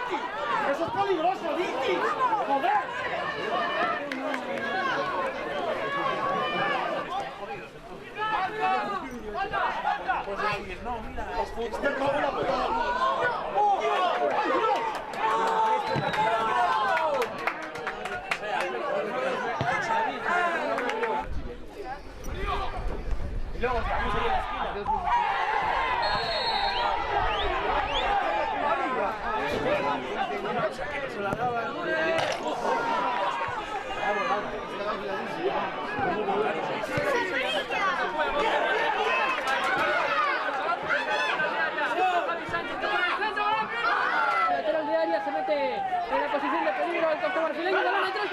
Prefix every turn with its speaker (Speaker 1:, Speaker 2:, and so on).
Speaker 1: Vicky! ¡Eso es peligroso, Vicky! ¡Joder! Pues no, mira. Este cago en la puta. Y luego estamos ahí en la esquina. Se la daba.
Speaker 2: Lateral de área se mete en la posición de peligro el costado brasileño. La van atrás,